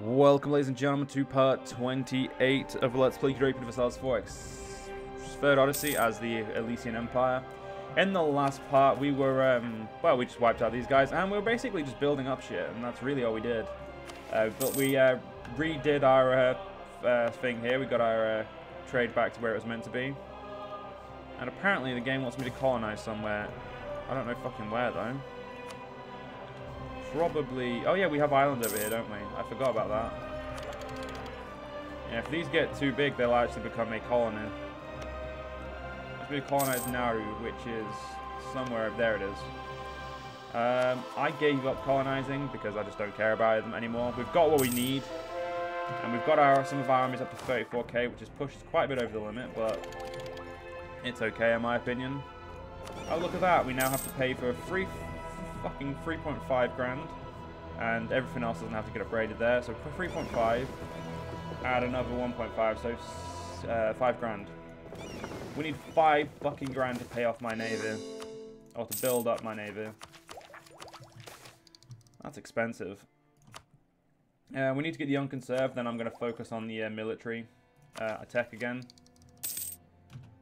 Welcome, ladies and gentlemen, to part 28 of Let's Play Europa Universalis 4X third Odyssey as the Elysian Empire. In the last part, we were, well, we just wiped out these guys, and we were basically just building up shit, and that's really all we did. But we redid our thing here. We got our trade back to where it was meant to be. And apparently the game wants me to colonize somewhere. I don't know fucking where, though. Probably... Oh yeah, we have islands over here, don't we? I forgot about that. Yeah, if these get too big, they'll actually become a colony. Let's be colonized Nauru, which is somewhere... There it is. I gave up colonizing because I just don't care about them anymore. We've got what we need. And we've got some of our armies up to 34k, which has pushed quite a bit over the limit, but it's okay in my opinion. Oh, look at that. We now have to pay for a fucking 3.5 grand, and everything else doesn't have to get upgraded there. So for 3.5, add another 1.5, so 5 grand. We need 5 fucking grand to pay off my navy, or to build up my navy. That's expensive. We need to get the unconserved, then I'm going to focus on the military attack again.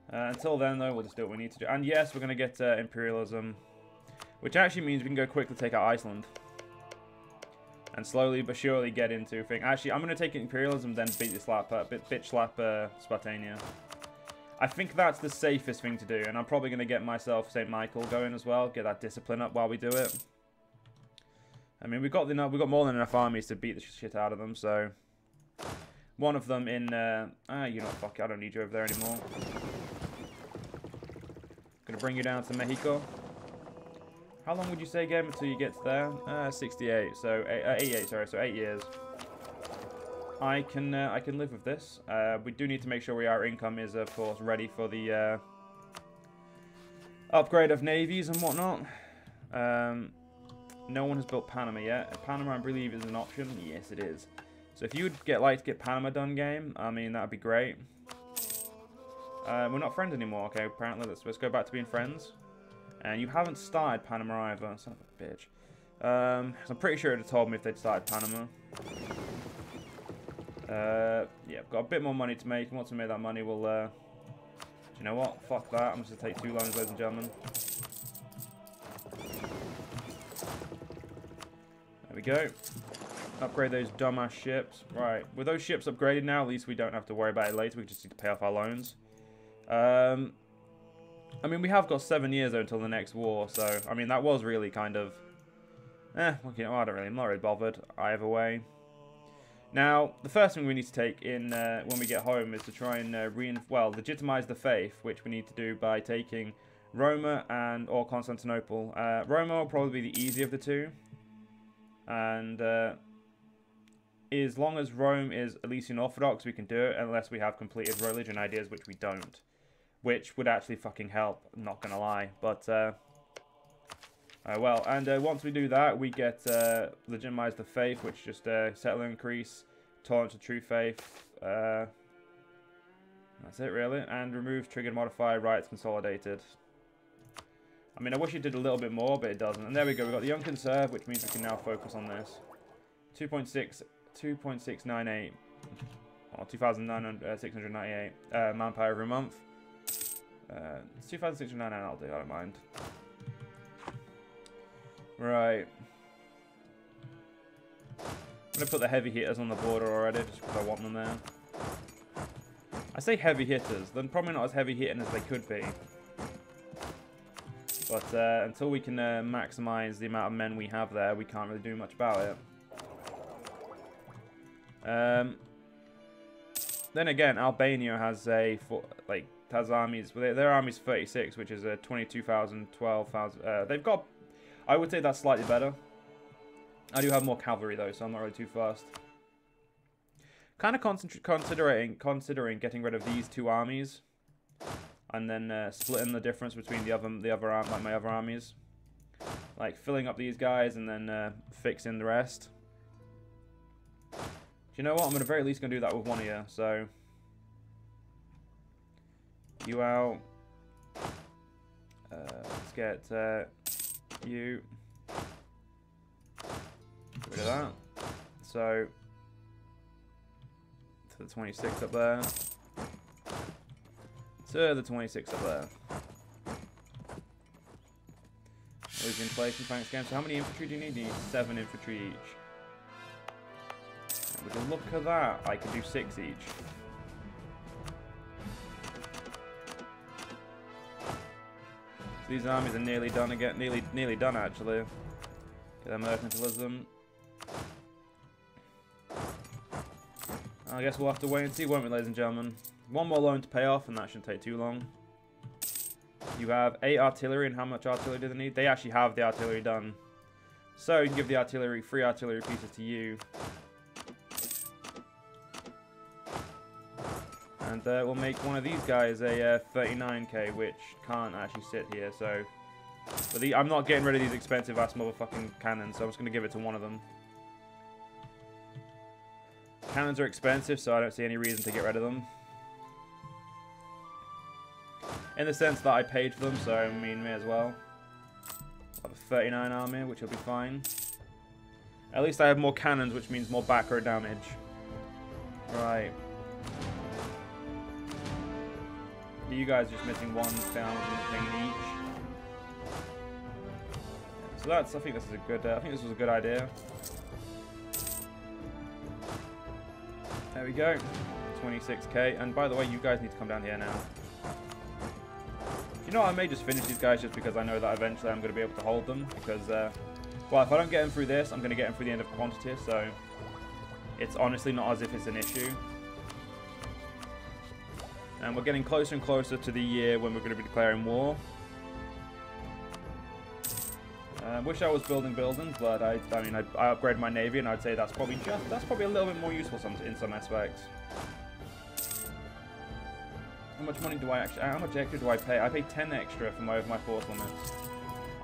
Until then, though, we'll just do what we need to do. And yes, we're going to get imperialism, which actually means we can go quickly take out Iceland. And slowly but surely get into thing. Actually, I'm going to take imperialism, then bitch slap Spartania. I think that's the safest thing to do, and I'm probably going to get myself St. Michael going as well. Get that discipline up while we do it. I mean, we've got more than enough armies to beat the shit out of them, so... One of them in... you know, fuck it, I don't need you over there anymore. Gonna bring you down to Mexico. How long would you say, game, until you get to there? 68, so... 88, sorry, so 8 years. I can live with this. We do need to make sure our income is, of course, ready for the... upgrade of navies and whatnot. No one has built Panama yet. Panama, I believe, is an option. Yes, it is. So if you would like to get Panama done, game, I mean, that would be great. We're not friends anymore. Okay, apparently, let's go back to being friends. And you haven't started Panama either. Son of a bitch. So I'm pretty sure it would have told me if they'd started Panama. Yeah, I've got a bit more money to make. And once we make that money, we'll... do you know what? Fuck that. I'm just going to take 2 loans, ladies and gentlemen. There we go. Upgrade those dumbass ships. Right. With those ships upgraded now, at least we don't have to worry about it later. We just need to pay off our loans. I mean, we have got 7 years, though, until the next war. So, I mean, that was really kind of... well, you know, I'm not really bothered either way. Now, the first thing we need to take in when we get home is to try and, legitimize the faith, which we need to do by taking Roma or Constantinople. Roma will probably be the easier of the two. And as long as Rome is Elysian Orthodox, we can do it, unless we have completed religion ideas, which we don't. Which would actually fucking help, I'm not gonna lie. But, well, and once we do that, we get legitimize the faith, which just settler increase, tolerance of true faith. That's it, really. And remove triggered modifier rights consolidated. I mean, I wish it did a little bit more, but it doesn't. And there we go. We've got the unconserved, which means we can now focus on this. 2.698. Or 2,698 manpower every month. It's 2,699, I'll do, I don't mind. Right. I'm going to put the heavy hitters on the border already, just because I want them there. I say heavy hitters, they're probably not as heavy hitting as they could be. But until we can maximize the amount of men we have there, we can't really do much about it. Then again, Albania has has armies. Their army's 36, which is 22,000, 12,000. They've got, I would say that's slightly better. I do have more cavalry though, so I'm not really too fast. Kind of considering getting rid of these 2 armies. And then splitting the difference between my other armies, like filling up these guys and then fixing the rest. Do you know what? I'm gonna very least gonna do that with one of you. So you out. Let's get you. Get rid of that. So To the 26 up there. To the 26 up there. Lose inflation, thanks game. So how many infantry do you need? You need 7 infantry each. And with a look at that, I could do 6 each. So these armies are nearly done again. Nearly done actually. Get their mercantilism. I guess we'll have to wait and see, won't we, ladies and gentlemen? One more loan to pay off, and that shouldn't take too long. You have 8 artillery, and how much artillery do they need? They actually have the artillery done. So you can give the artillery 3 artillery pieces to you. And we'll make one of these guys a 39k, which can't actually sit here, so... But I'm not getting rid of these expensive-ass motherfucking cannons, so I'm just going to give it to one of them. Cannons are expensive, so I don't see any reason to get rid of them. In the sense that I paid for them, so I mean, may as well. I have a 39 army, which will be fine. At least I have more cannons, which means more back row damage. Right. You guys are just missing 1 thing each. So that's. I think this is a good. I think this was a good idea. There we go. 26k. And by the way, you guys need to come down here now. You know, I may just finish these guys just because I know that eventually I'm going to be able to hold them. Because, well, if I don't get them through this, I'm going to get them through the end of quantity. So, it's honestly not as if it's an issue. And we're getting closer and closer to the year when we're going to be declaring war. Wish I was building buildings, but I mean, I upgraded my navy, and I'd say that's probably a little bit more useful in some aspects. How much money do I actually? How much extra do I pay? I pay 10 extra for my force limits.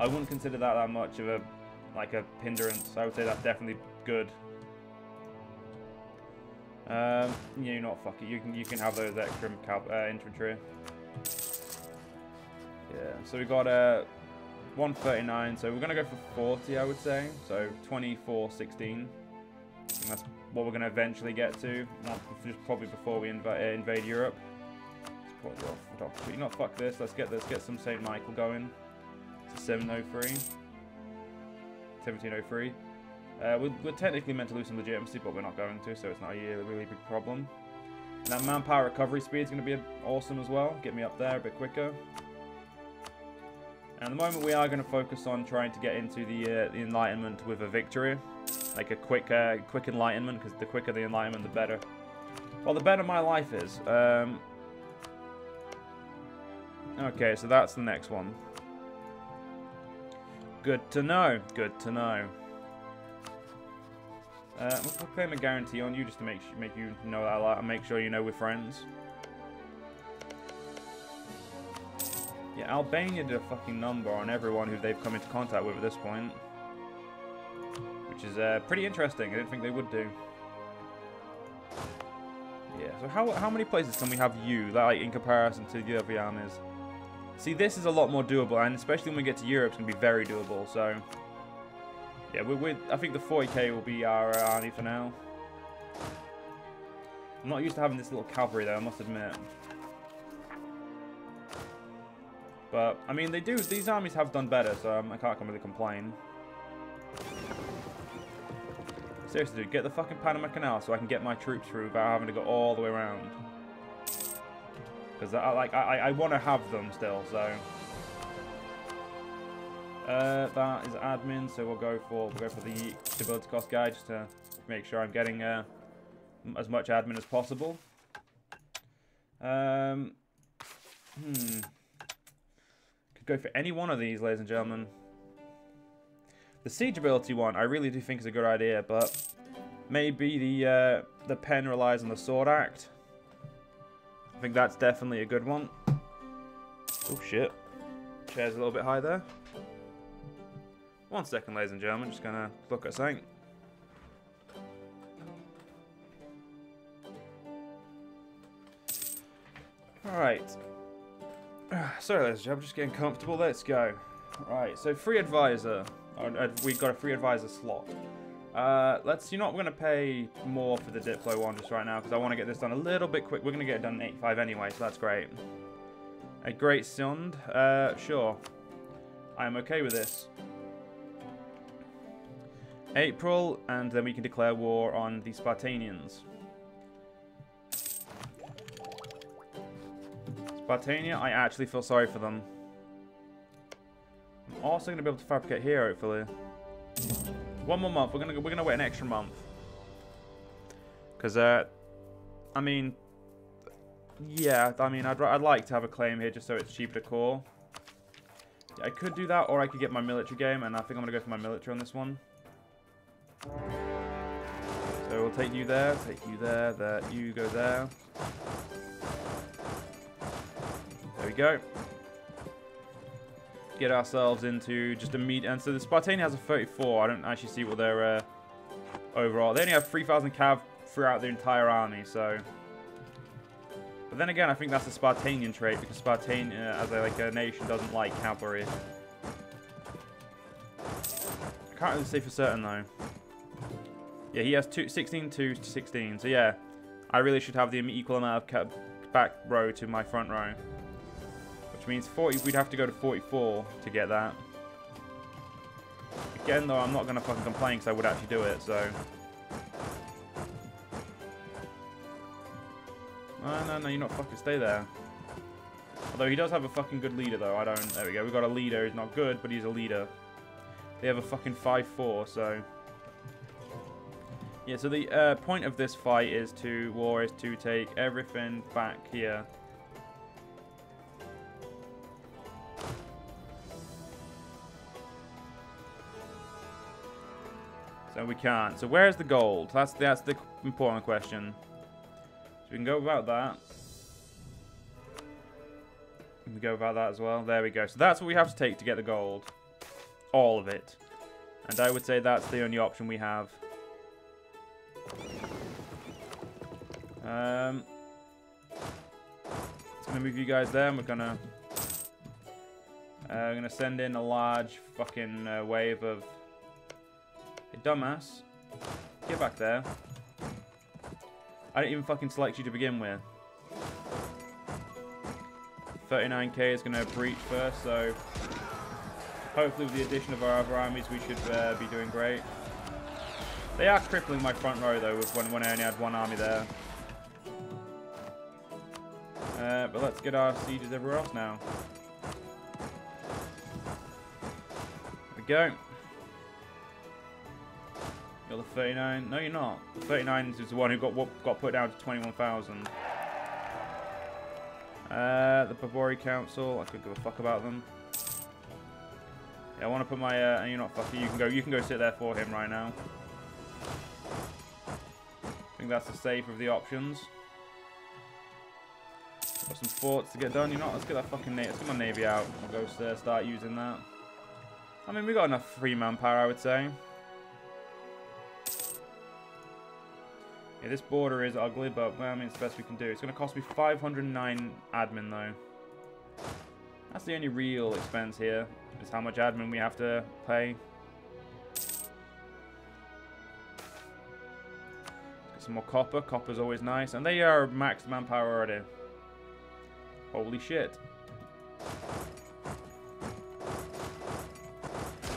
I wouldn't consider that much of a hindrance. I would say that's definitely good. Yeah, you know what? Fuck it. You can have those extra infantry. Yeah. So we got 139, so we're going to go for 40, I would say. So 2416. And that's what we're going to eventually get to. Not just probably before we invade Europe. Let's put it off. You know, fuck this. Let's get some St. Michael going. It's 703. 1703. We're technically meant to lose some legitimacy, but we're not going to, so it's not a really big problem. And that manpower recovery speed is going to be awesome as well. Get me up there a bit quicker. And at the moment, we are going to focus on trying to get into the Enlightenment with a victory. Like a quick Enlightenment, because the quicker the Enlightenment, the better. Well, the better my life is. Okay, so that's the next one. Good to know. Good to know. We'll claim a guarantee on you just to make you know that I like, and make sure you know we're friends. Yeah, Albania did a fucking number on everyone who they've come into contact with at this point. Which is pretty interesting. I didn't think they would do. Yeah, so how many places can we have you, like, in comparison to the other armies? See, this is a lot more doable, and especially when we get to Europe, it's going to be very doable, so... Yeah, I think the 40k will be our army for now. I'm not used to having this little cavalry, though, I must admit. But, I mean, these armies have done better, so I can't really complain. Seriously, dude, get the fucking Panama Canal so I can get my troops through without having to go all the way around. Because I want to have them still, so... that is admin, so we'll go for the stability cost guide just to make sure I'm getting as much admin as possible. Could go for any one of these, ladies and gentlemen. The siege ability one, I really do think is a good idea, but maybe the pen relies on the sword act. I think that's definitely a good one. Oh shit, chair's a little bit high there. 1 second, ladies and gentlemen, just gonna look at something. Alright. Sorry, ladies and gentlemen, just getting comfortable. Let's go. Alright, so free advisor. We've got a free advisor slot. Let's, you know what, we're going to pay more for the Diplo one just right now, because I want to get this done a little bit quick. We're going to get it done in 85 anyway, so that's great. A great Sund? Sure. I am okay with this. April, and then we can declare war on the Spartanians. Spartania, I actually feel sorry for them. I'm also going to be able to fabricate here, hopefully. One more month. We're gonna wait an extra month. Because, I mean, yeah, I mean, I'd like to have a claim here just so it's cheaper to call. I could do that, or I could get my military game, and I think I'm gonna go for my military on this one. So we'll take you there, there, you go there. There we go. Get ourselves into just a meet. And so the Spartania has a 34. I don't actually see what their overall. They only have 3,000 cav throughout their entire army, so. But then again, I think that's a Spartanian trait, because Spartania, as a nation, doesn't like cavalry. I can't really say for certain, though. Yeah, he has 16 to 16. So yeah, I really should have the equal amount of back row to my front row. Which means 40, we'd have to go to 44 to get that. Again, though, I'm not going to fucking complain, because I would actually do it, so. No, you're not fucking stay there. Although he does have a fucking good leader, though. I don't. There we go. We've got a leader. He's not good, but he's a leader. They have a fucking 5-4, so. Yeah, so the point of this fight is to take everything back here. So we can't. So where's the gold? That's the important question. So we can go about that. We can go about that as well. There we go. So that's what we have to take to get the gold. All of it. And I would say that's the only option we have. It's gonna move you guys there, and we're gonna send in a large fucking wave of. Hey, dumbass, get back there. I didn't even fucking select you to begin with. 39k is gonna breach first, so hopefully with the addition of our other armies, we should be doing great. They are crippling my front row though, with when I only had one army there. But let's get our sieges everywhere else now. There we go. You're the 39. No, you're not. The 39 is the one who got put down to 21,000. The Bavori Council. I could give a fuck about them. Yeah, I want to put my. And you're not fucking. You can go sit there for him right now. I think that's the safer of the options. Got some forts to get done. You know, let's get that fucking navy. Let's get my navy out. We'll go start using that. I mean, we got enough free manpower, I would say. Yeah, this border is ugly, but well, I mean, it's the best we can do. It's going to cost me 509 admin, though. That's the only real expense here, is how much admin we have to pay. Get some more copper. Copper's always nice. And they are max manpower already. Holy shit.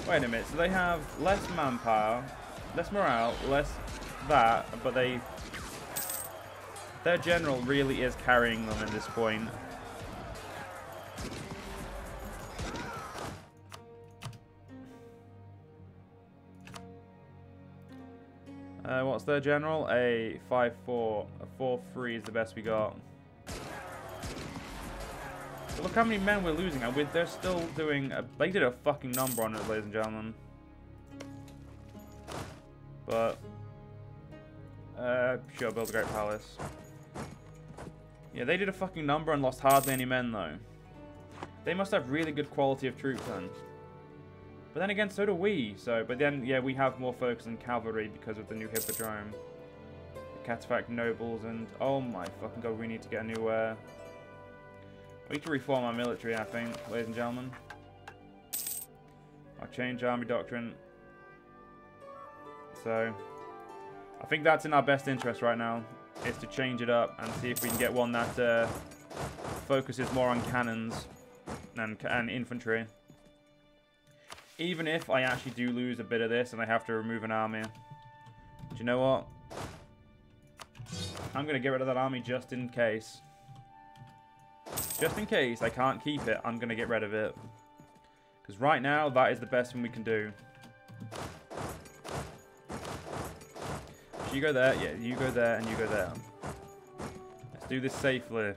Wait a minute, so they have less manpower, less morale, less that, but their general really is carrying them at this point. What's their general? A 5-4. A 4-3 is the best we got. Look how many men we're losing, and they're still doing. They did a fucking number on it, ladies and gentlemen. But sure, build a great palace. Yeah, they did a fucking number and lost hardly any men though. They must have really good quality of troops then. But then again, so do we. So, but then yeah, we have more focus on cavalry because of the new hippodrome, the cataphract nobles, and oh my fucking god, we need to get a new. We need to reform our military, I think, ladies and gentlemen. I'll change army doctrine. So I think that's in our best interest right now, is to change it up and see if we can get one that focuses more on cannons and infantry. Even if I actually do lose a bit of this and I have to remove an army. Do you know what? I'm going to get rid of that army just in case. Just in case I can't keep it, I'm going to get rid of it. Because right now, that is the best thing we can do. So you go there, yeah, you go there, and you go there. Let's do this safely.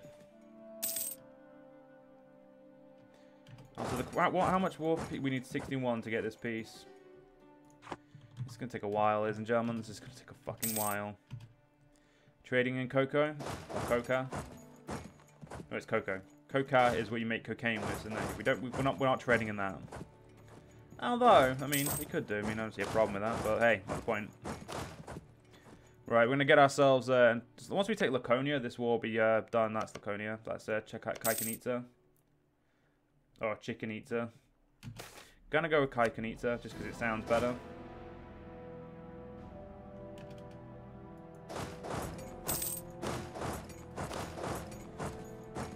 Also, how much war? We need 61 to get this piece. It's going to take a while, ladies and gentlemen. This is going to take a fucking while. Trading in cocoa? Or coca? No, it's cocoa. Coca is what you make cocaine with, isn't it? We're not trading in that. Although, I mean, we could do. I mean, I don't see a problem with that, but hey, not the point. Right, we're going to get ourselves... once we take Laconia, this war will be done. That's Laconia. That's check out Kaikanita. Or Chickenita. Gonna go with Kaikanita, just because it sounds better.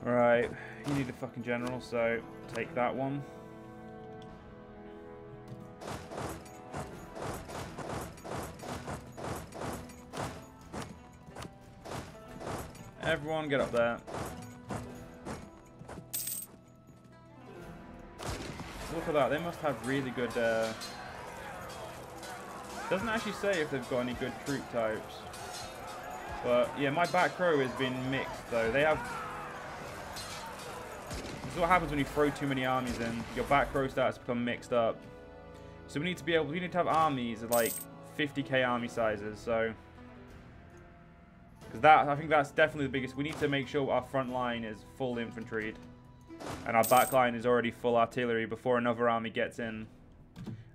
Right, you need a fucking general, so take that one. Everyone get up there. Look at that, they must have really good... Doesn't actually say if they've got any good troop types. But, yeah, my back row has been mixed, though. They have... This is what happens when you throw too many armies in. Your back row starts to become mixed up. So we need to have armies of, like, 50k army sizes, so... Because I think that's definitely the biggest... We need to make sure our front line is full infantryed. And our back line is already full artillery before another army gets in.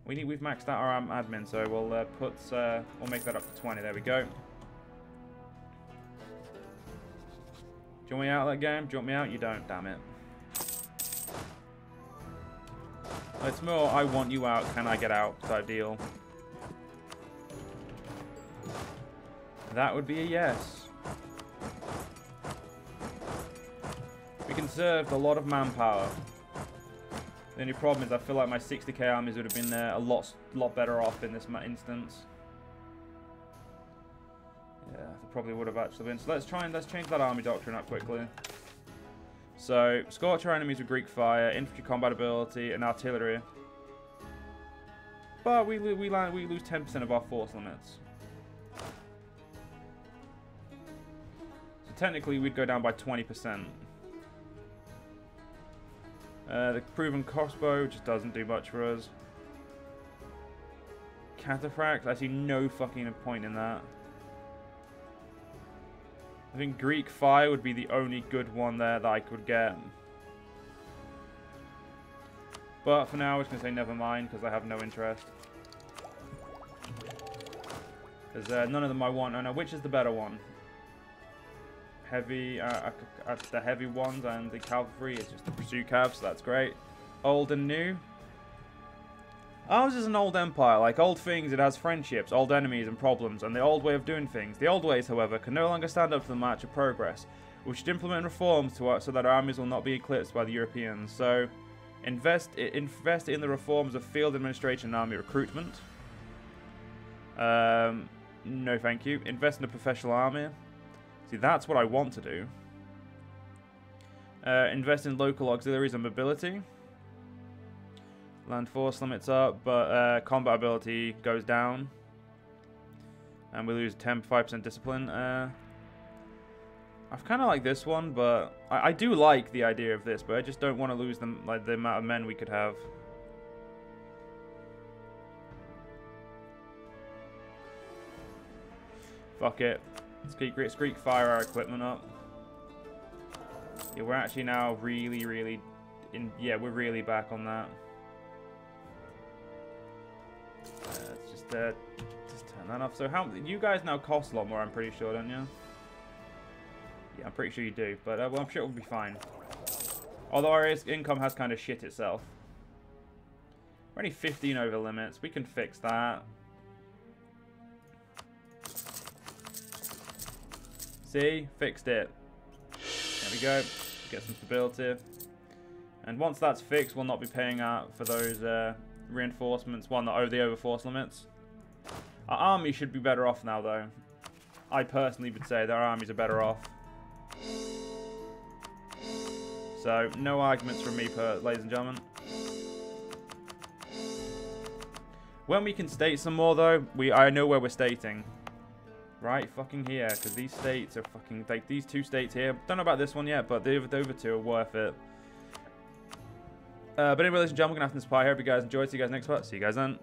We've maxed out our admin, so we'll we'll make that up to 20. There we go. Do you want me out of that game? Do you want me out? You don't, damn it. It's more I want you out, can I get out type deal. That would be a yes. We conserved a lot of manpower. The only problem is I feel like my 60k armies would have been a lot better off in this instance. Yeah, they probably would have actually been. So let's change that army doctrine up quickly. So scorch our enemies with Greek fire, infantry combat ability, and artillery. But we lose 10% of our force limits. So technically we'd go down by 20%. The proven crossbow just doesn't do much for us. Cataphract, I see no fucking point in that. I think Greek fire would be the only good one there that I could get. But for now, I'm just going to say never mind, because I have no interest. Because none of them I want. Oh no, which is the better one? Heavy, the heavy ones, and the cavalry is just the pursuit cav, so that's great. Old and new. Ours is an old empire. Like old things, it has friendships, old enemies and problems, and the old way of doing things. The old ways, however, can no longer stand up to the march of progress. We should implement reforms so that our armies will not be eclipsed by the Europeans. So, invest in the reforms of field administration and army recruitment. No thank you. Invest in a professional army. See, that's what I want to do. Invest in local auxiliaries and mobility. Land force limits up, but combat ability goes down. And we lose 5% discipline. I kind of like this one, but I do like the idea of this, but I just don't want to lose them, like the amount of men we could have. Fuck it. Let's Greek fire our equipment up. Yeah, we're actually now really yeah, we're really back on that. Let's just turn that off. So you guys now cost a lot more, I'm pretty sure, don't you? Yeah, I'm pretty sure you do, but well, I'm sure it will be fine. Although our income has kind of shit itself. We're only 15 over limits. We can fix that. See? Fixed it. There we go. Get some stability. And once that's fixed, we'll not be paying out for those reinforcements. Well, not over the overforce limits. Our army should be better off now, though. I personally would say that our armies are better off. So, no arguments from me, ladies and gentlemen. When we can state some more, though, I know where we're stating. Right fucking here, because these states are fucking... Like, these two states here. Don't know about this one yet, but the other two are worth it. But anyway, ladies and gentlemen, we're going to have to inspire. I hope you guys enjoyed. See you guys next part. See you guys then.